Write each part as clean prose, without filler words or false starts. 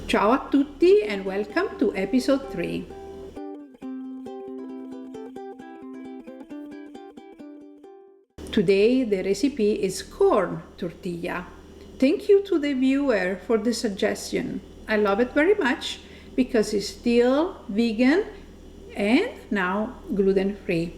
Ciao a tutti and welcome to episode 3. Today the recipe is corn tortilla. Thank you to the viewer for the suggestion. I love it very much because it's still vegan and now gluten-free.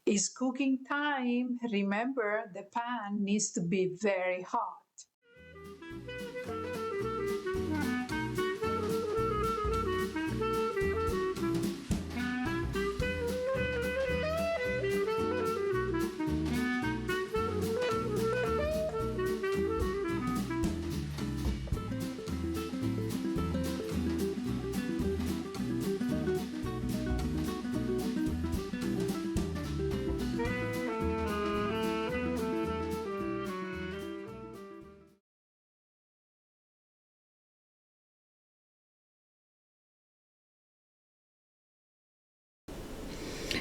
It's cooking time. Remember, the pan needs to be very hot.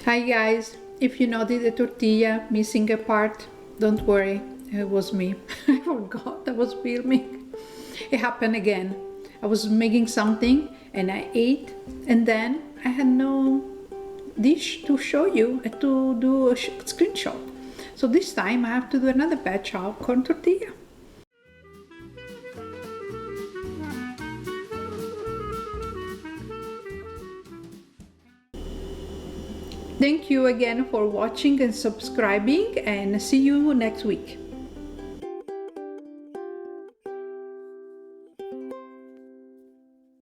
Hi guys, if you noticed the tortilla missing a part, don't worry, it was me. I forgot I was filming. It happened again. I was making something and I ate and then I had no dish to show you to do a screenshot. So this time I have to do another batch of corn tortilla. Thank you again for watching and subscribing and see you next week.